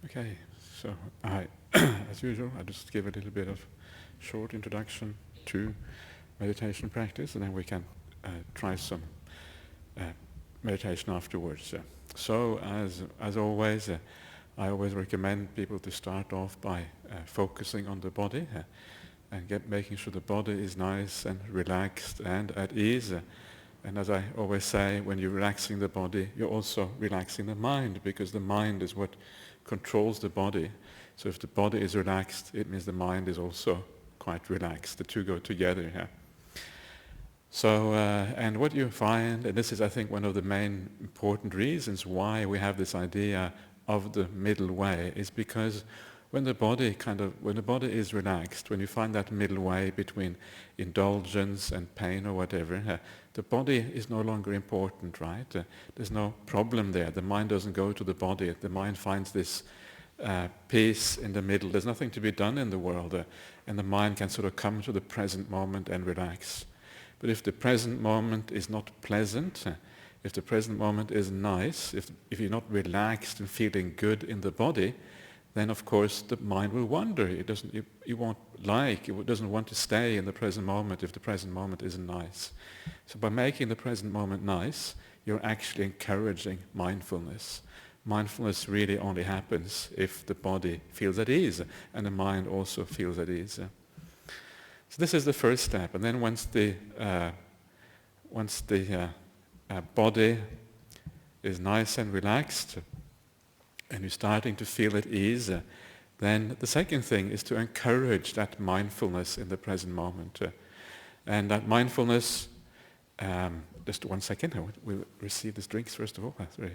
Okay, so as usual, I just give a little bit of short introduction to meditation practice, and then we can try some uh, meditation afterwards. So, as always, I always recommend people to start off by focusing on the body and making sure the body is nice and relaxed and at ease. And as I always say, when you're relaxing the body, you're also relaxing the mind, because the mind is what controls the body. So if the body is relaxed, it means the mind is also quite relaxed. The two go together here. So, and what you find, and this is, I think, one of the main important reasons why we have this idea of the middle way, is because when the body is relaxed, when you find that middle way between indulgence and pain or whatever, the body is no longer important, right? There's no problem there. The mind doesn't go to the body. The mind finds this peace in the middle. There's nothing to be done in the world, and the mind can sort of come to the present moment and relax. But if the present moment is not pleasant, if the present moment is nice, if you're not relaxed and feeling good in the body, then of course the mind will wander. It doesn't want to stay in the present moment if the present moment isn't nice. So by making the present moment nice, you're actually encouraging mindfulness. Mindfulness really only happens if the body feels at ease and the mind also feels at ease. So this is the first step, and then once the body is nice and relaxed, and you're starting to feel at ease, then the second thing is to encourage that mindfulness in the present moment. And that mindfulness, just 1 second, we'll receive these drinks first of all. Sorry.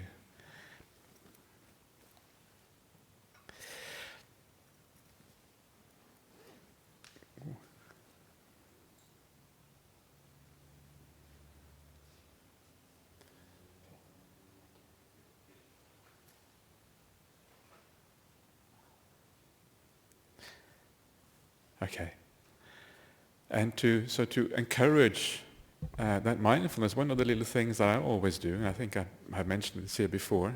Okay. And to encourage that mindfulness, one of the little things that I always do, and I think I mentioned this here before,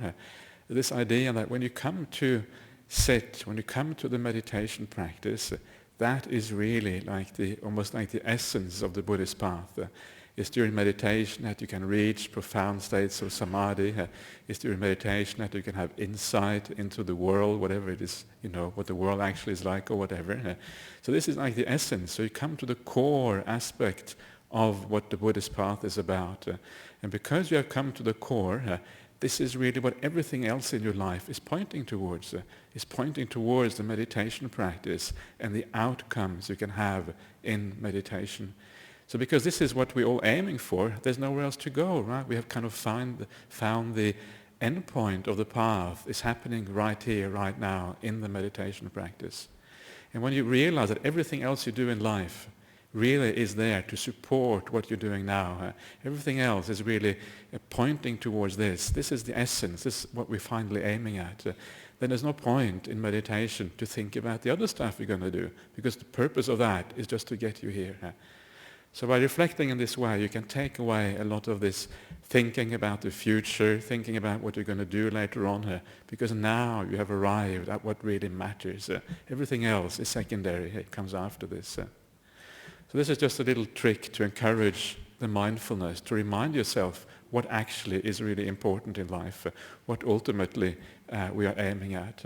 this idea that when you come to sit, when you come to the meditation practice, that is really almost like the essence of the Buddhist path. It's during meditation that you can reach profound states of samadhi. It's during meditation that you can have insight into the world, whatever it is, what the world actually is like or whatever. So this is like the essence. So you come to the core aspect of what the Buddhist path is about. And because you have come to the core, this is really what everything else in your life is pointing towards. Is pointing towards the meditation practice and the outcomes you can have in meditation. So because this is what we're all aiming for, there's nowhere else to go, right? We have kind of found the end point of the path is happening right here, right now, in the meditation practice. And when you realize that everything else you do in life really is there to support what you're doing now, everything else is really pointing towards this. This is the essence. This is what we're finally aiming at. Then there's no point in meditation to think about the other stuff you're going to do, because the purpose of that is just to get you here. So by reflecting in this way, you can take away a lot of this thinking about the future, thinking about what you're going to do later on, because now you have arrived at what really matters. Everything else is secondary. It comes after this. So this is just a little trick to encourage the mindfulness, to remind yourself what actually is really important in life, what ultimately we are aiming at.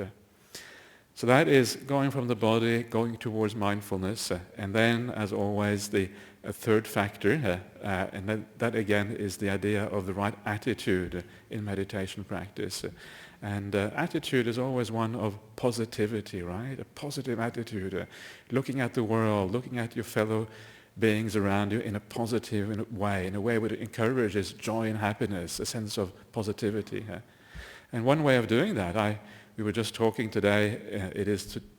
So that is going from the body, going towards mindfulness, and then, as always, a third factor, and that again is the idea of the right attitude in meditation practice. And attitude is always one of positivity, right? A positive attitude, looking at the world, looking at your fellow beings around you in a positive way, in a way that encourages joy and happiness, a sense of positivity. And one way of doing that, we were just talking today,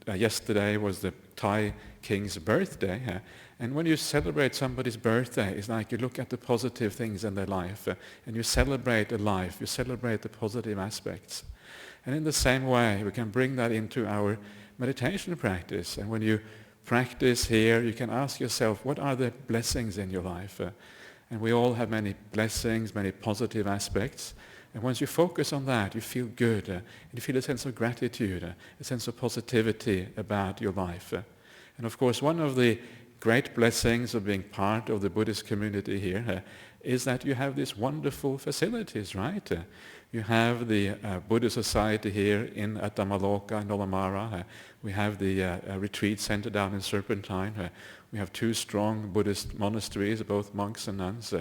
yesterday was the Thai king's birthday, and when you celebrate somebody's birthday, it's like you look at the positive things in their life, and you celebrate the life, you celebrate the positive aspects. And in the same way, we can bring that into our meditation practice. And when you practice here, you can ask yourself, what are the blessings in your life? And we all have many blessings, many positive aspects. And once you focus on that, you feel good, and you feel a sense of gratitude, a sense of positivity about your life. And of course, one of the great blessings of being part of the Buddhist community here is that you have these wonderful facilities, right? You have the Buddhist society here in Attamaloka and Olamara. We have the retreat center down in Serpentine. We have 2 strong Buddhist monasteries, both monks and nuns.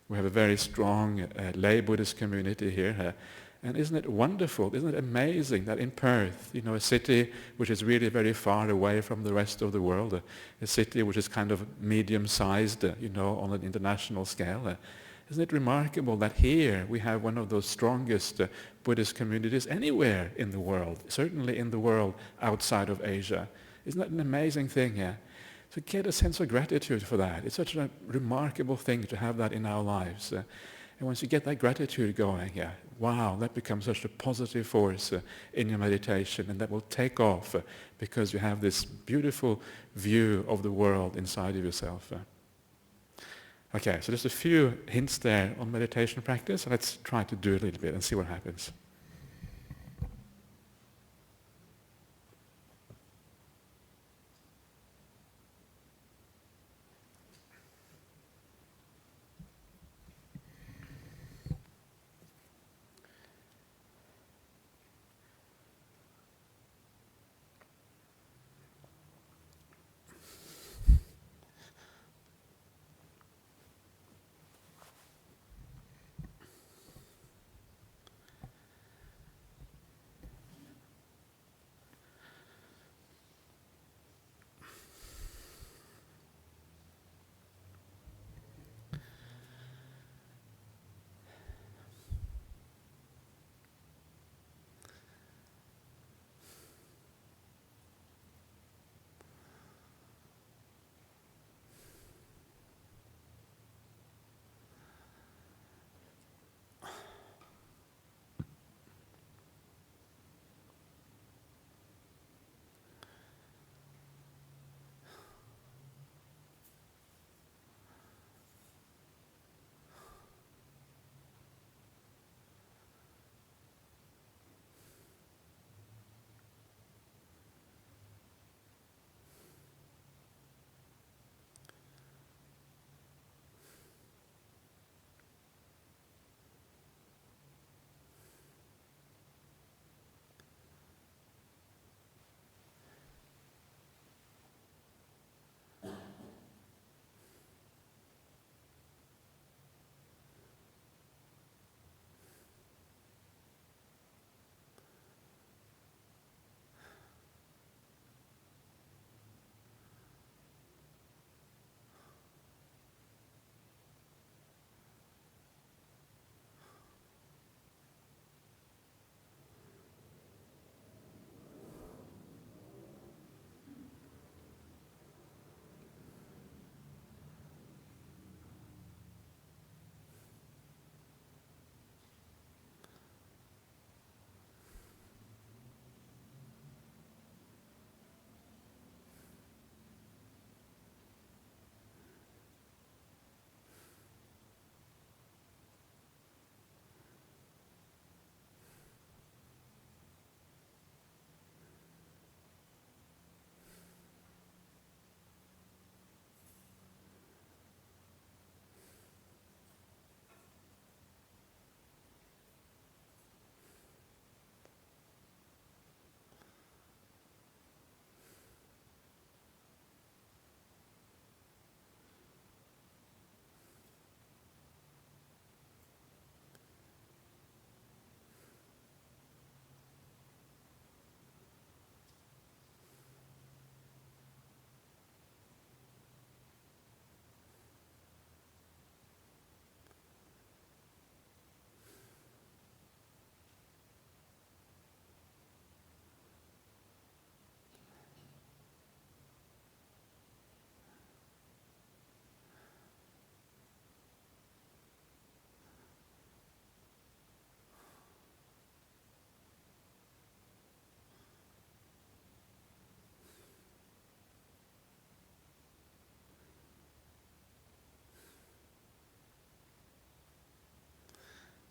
We have a very strong lay Buddhist community here. And isn't it wonderful, isn't it amazing that in Perth, a city which is really very far away from the rest of the world, a city which is kind of medium-sized, on an international scale, isn't it remarkable that here we have one of those strongest Buddhist communities anywhere in the world, certainly in the world outside of Asia? Isn't that an amazing thing here? So get a sense of gratitude for that. It's such a remarkable thing to have that in our lives. And once you get that gratitude going, wow, that becomes such a positive force in your meditation, and that will take off because you have this beautiful view of the world inside of yourself. Okay, so just a few hints there on meditation practice. Let's try to do a little bit and see what happens.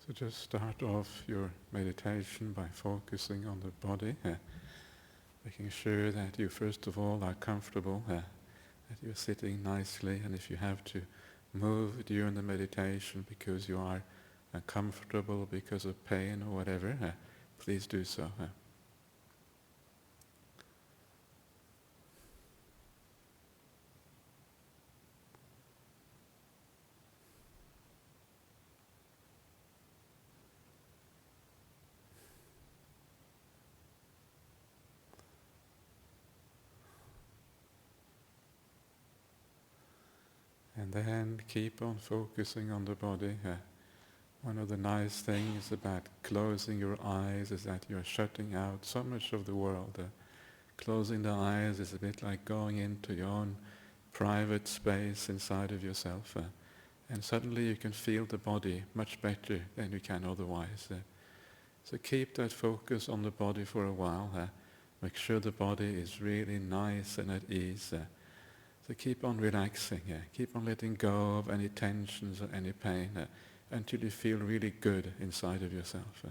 So just start off your meditation by focusing on the body, making sure that you first of all are comfortable, that you're sitting nicely, and if you have to move during the meditation because you are uncomfortable because of pain or whatever, please do so. And then keep on focusing on the body. One of the nice things about closing your eyes is that you're shutting out so much of the world. Closing the eyes is a bit like going into your own private space inside of yourself. And suddenly you can feel the body much better than you can otherwise. So keep that focus on the body for a while. Make sure the body is really nice and at ease. So keep on relaxing, keep on letting go of any tensions or any pain until you feel really good inside of yourself.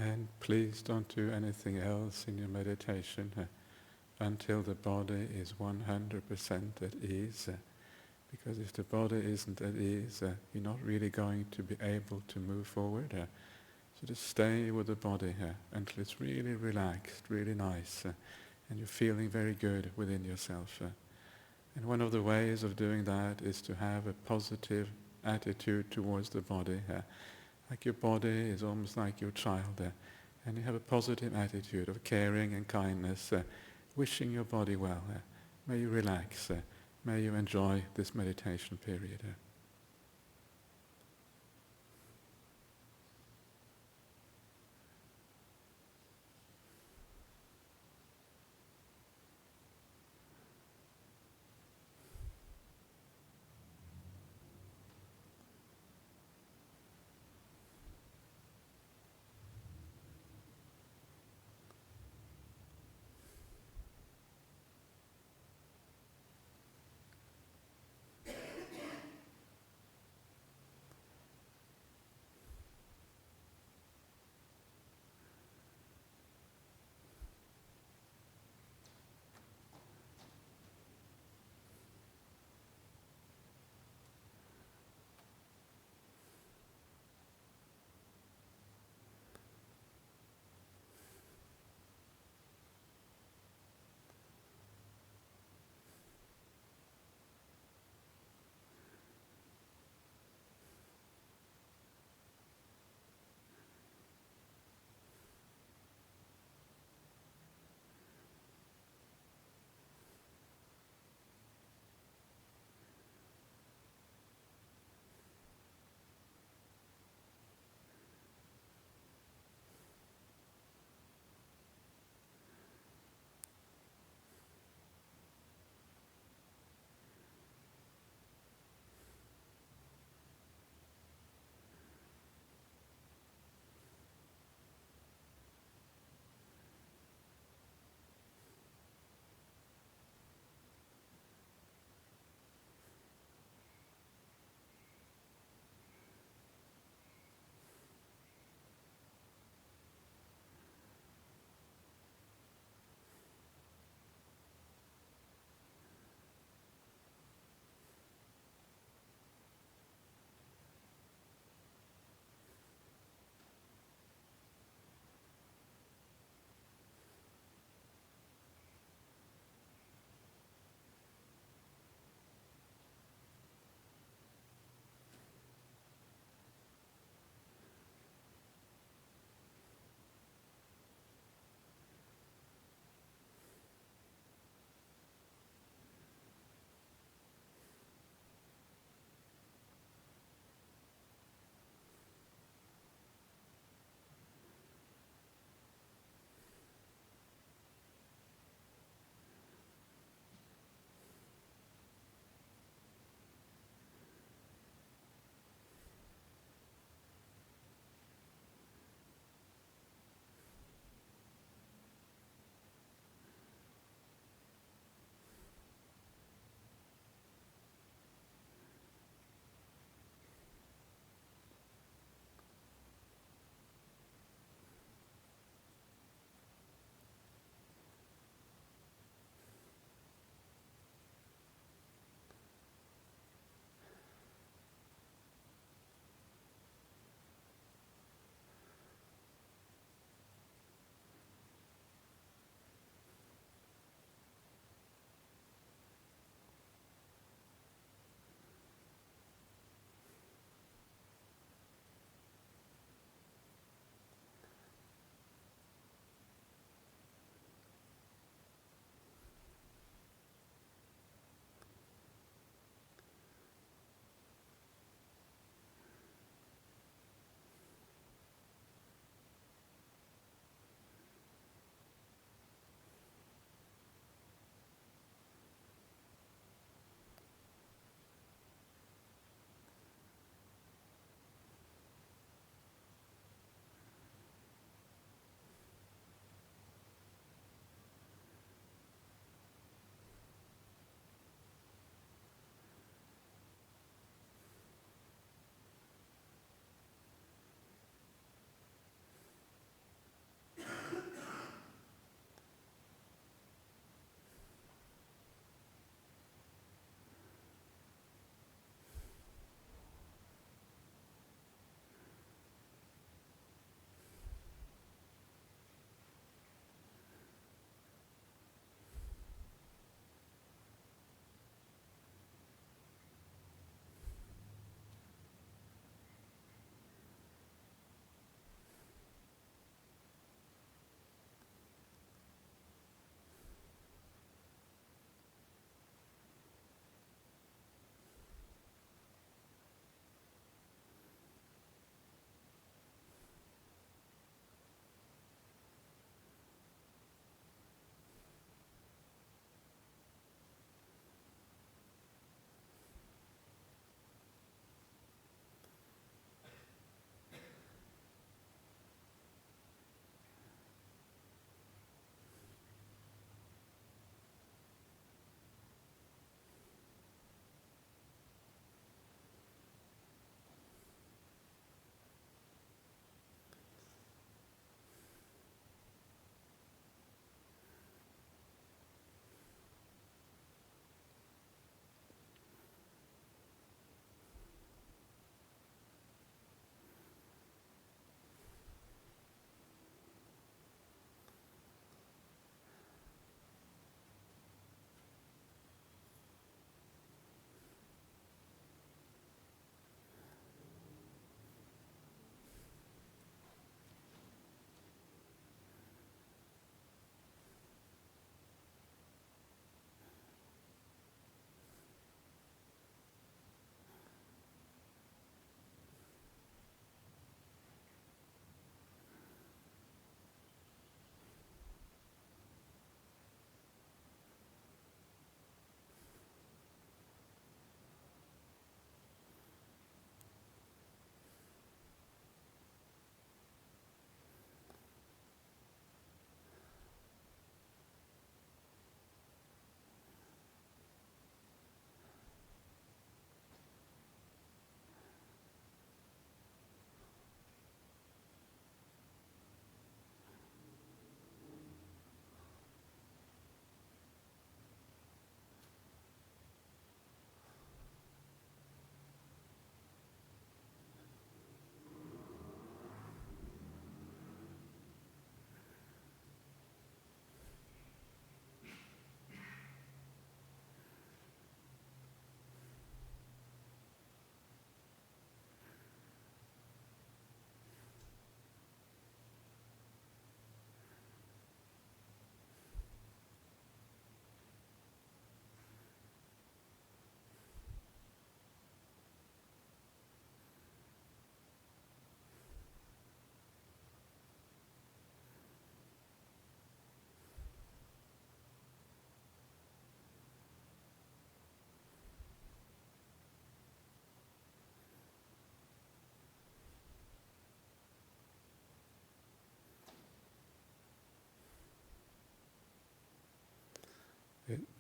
And please don't do anything else in your meditation until the body is 100% at ease. Because if the body isn't at ease, you're not really going to be able to move forward. So just stay with the body until it's really relaxed, really nice, and you're feeling very good within yourself. And one of the ways of doing that is to have a positive attitude towards the body. Like your body is almost like your child, and you have a positive attitude of caring and kindness, wishing your body well. May you relax. May you enjoy this meditation period.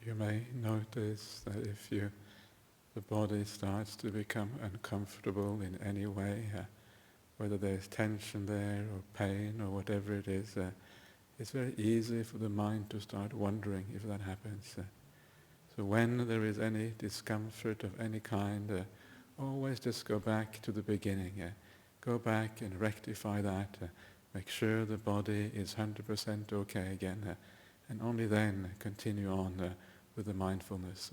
you may notice that if the body starts to become uncomfortable in any way, whether there's tension there or pain or whatever it is, it's very easy for the mind to start wondering if that happens. So when there is any discomfort of any kind, always just go back to the beginning. Go back and rectify that. Make sure the body is 100% okay again. And only then continue on with the mindfulness.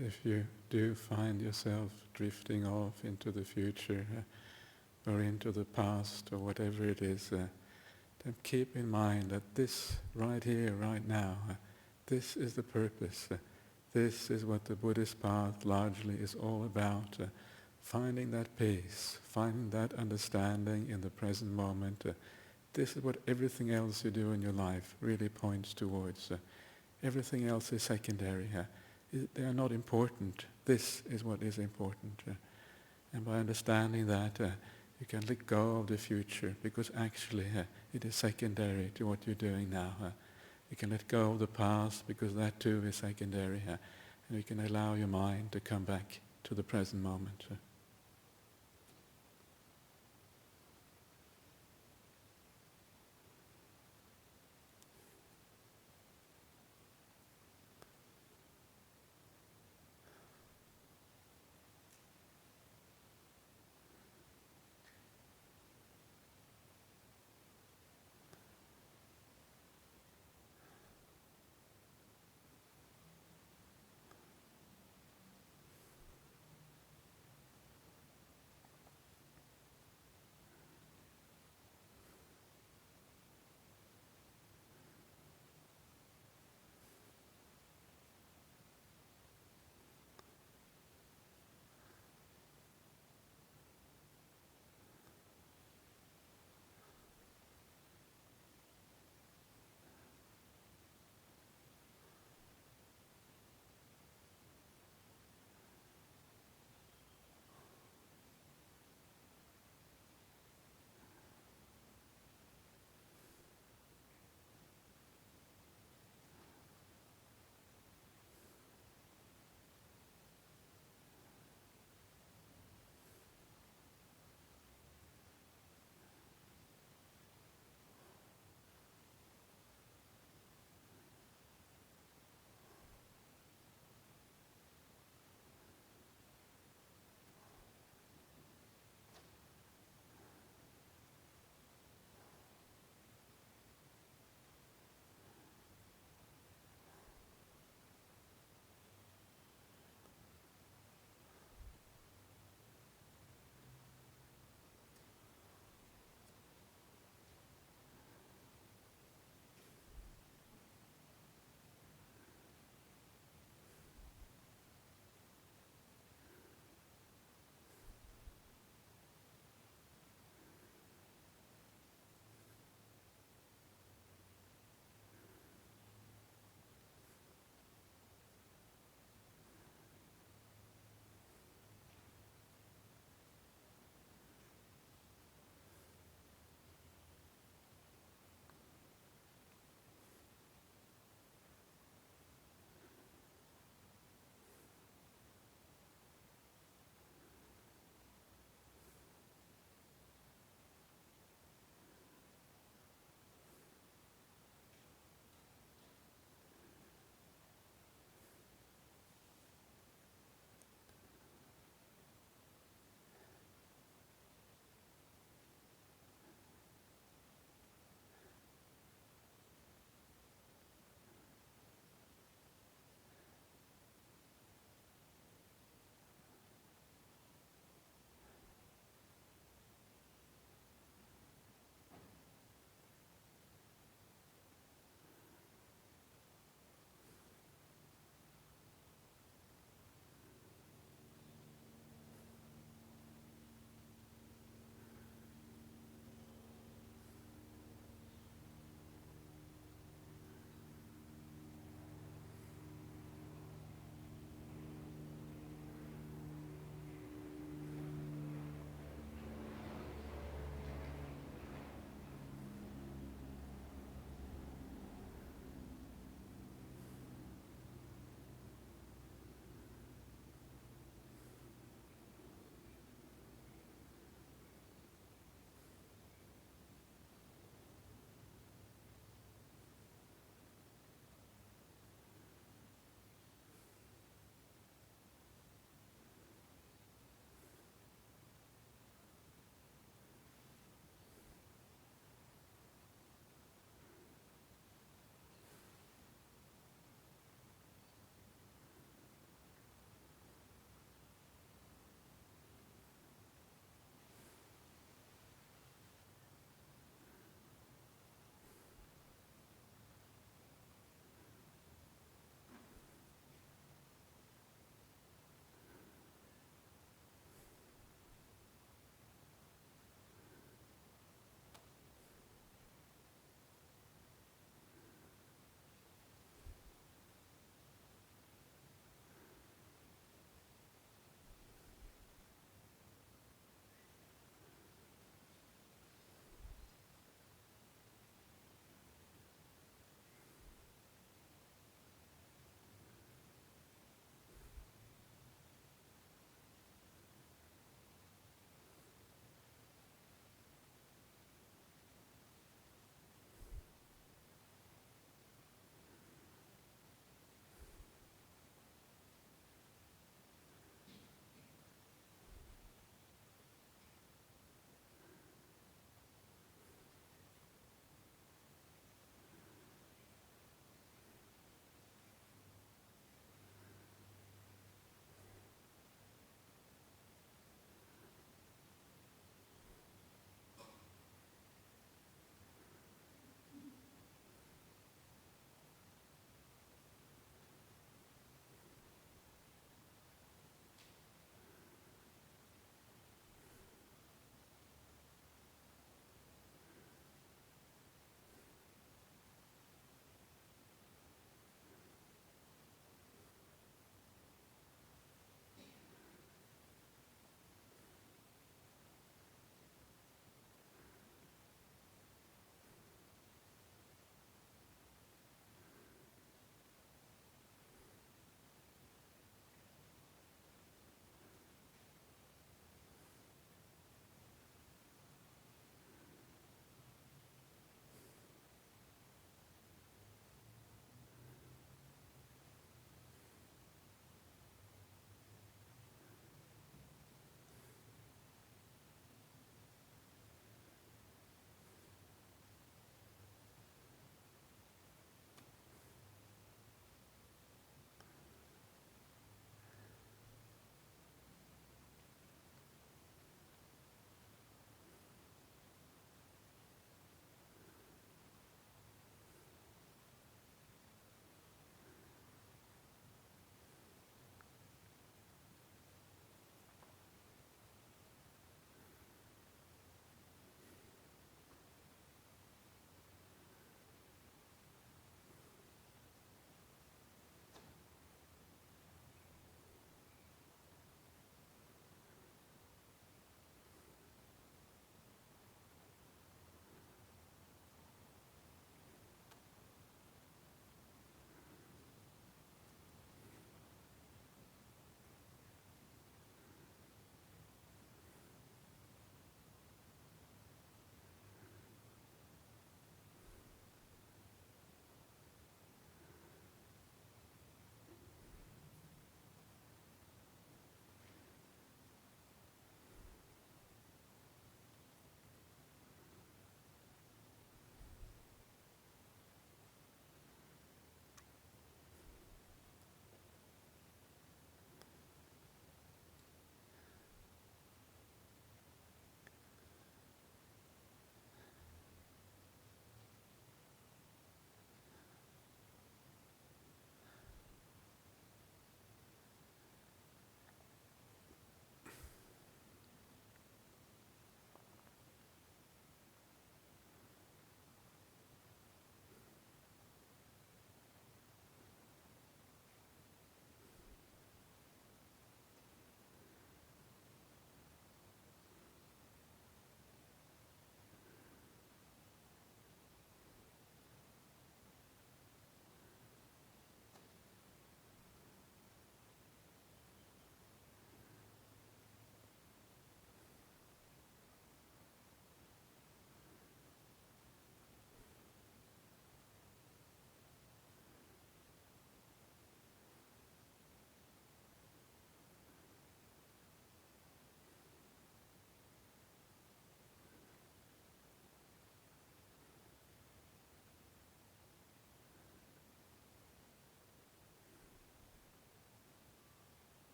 if you do find yourself drifting off into the future or into the past or whatever it is, then keep in mind that this right here, right now, this is the purpose. This is what the Buddhist path largely is all about. Finding that peace, finding that understanding in the present moment. This is what everything else you do in your life really points towards. Everything else is secondary. They are not important. This is what is important. And by understanding that, you can let go of the future, because actually it is secondary to what you're doing now. You can let go of the past, because that too is secondary. And you can allow your mind to come back to the present moment.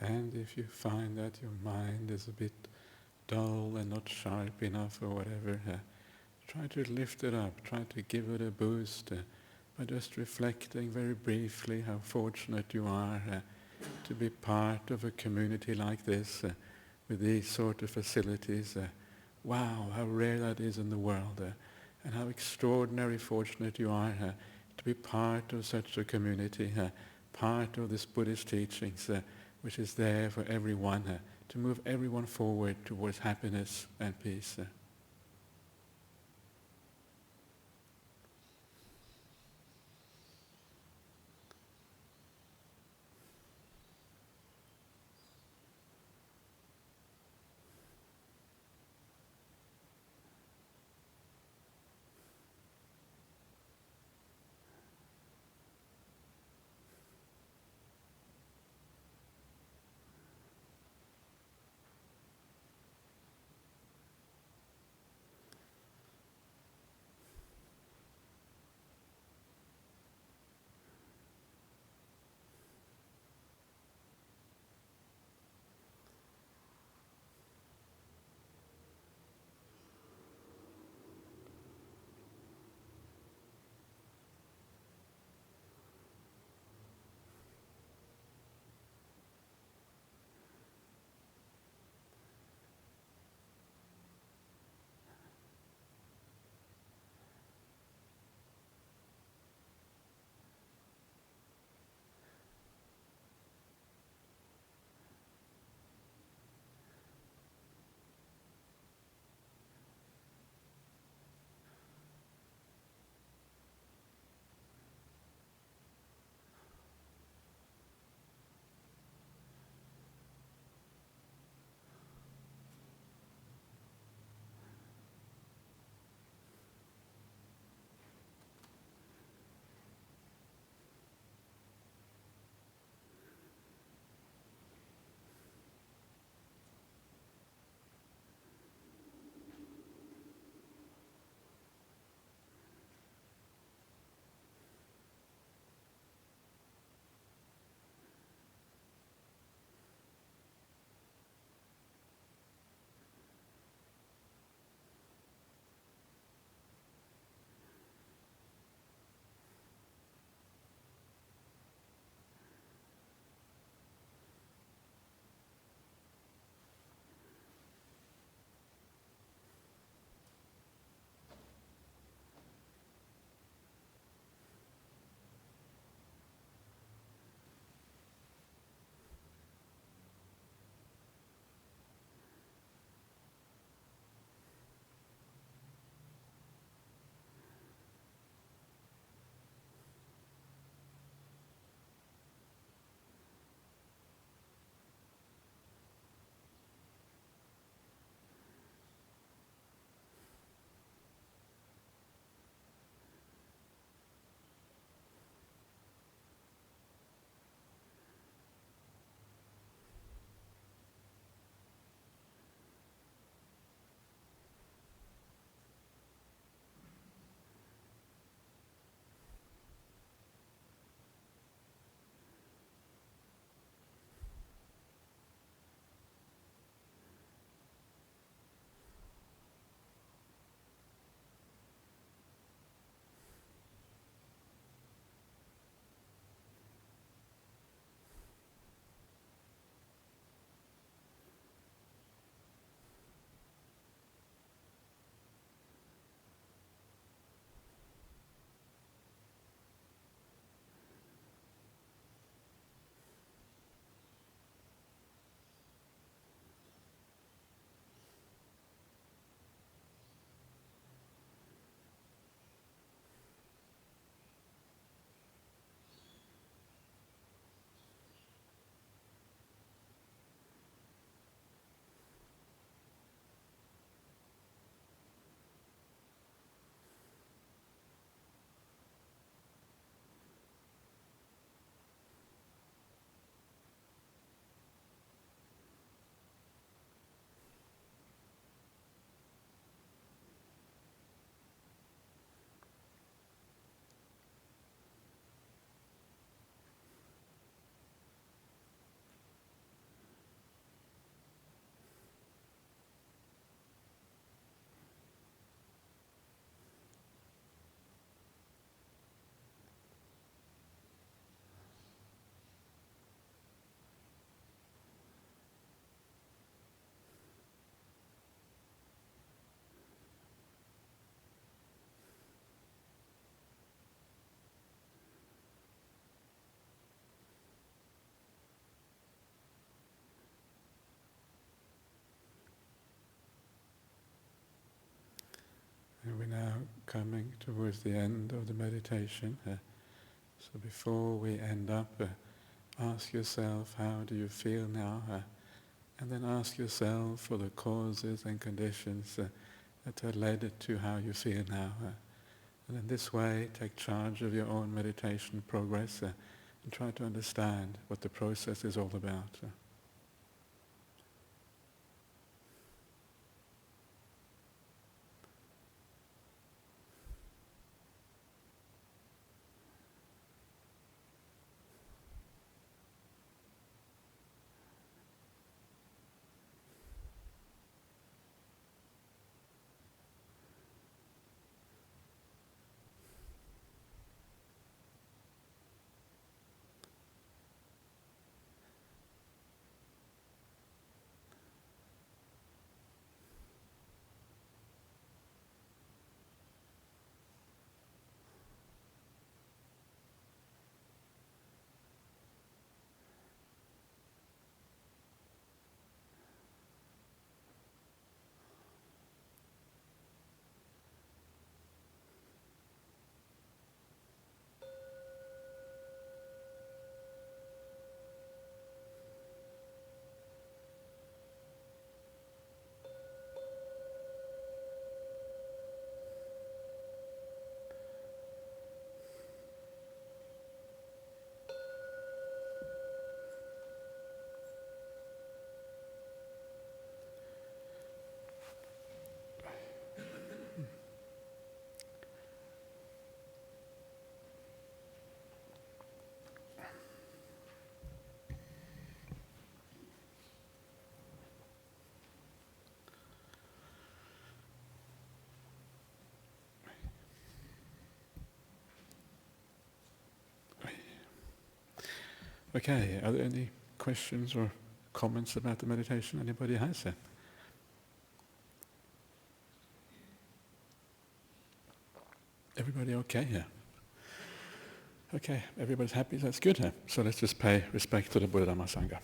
And if you find that your mind is a bit dull and not sharp enough or whatever, try to lift it up, try to give it a boost by just reflecting very briefly how fortunate you are to be part of a community like this with these sort of facilities. Wow, how rare that is in the world, and how extraordinary fortunate you are to be part of such a community, part of this Buddhist teachings, which is there for everyone, to move everyone forward towards happiness and peace. coming towards the end of the meditation. So before we end up, ask yourself, how do you feel now? And then ask yourself for the causes and conditions that have led to how you feel now. And in this way, take charge of your own meditation progress and try to understand what the process is all about. Okay, are there any questions or comments about the meditation anybody has? Everybody okay here? Okay, everybody's happy, that's good. So let's just pay respect to the Buddha Dhamma Sangha.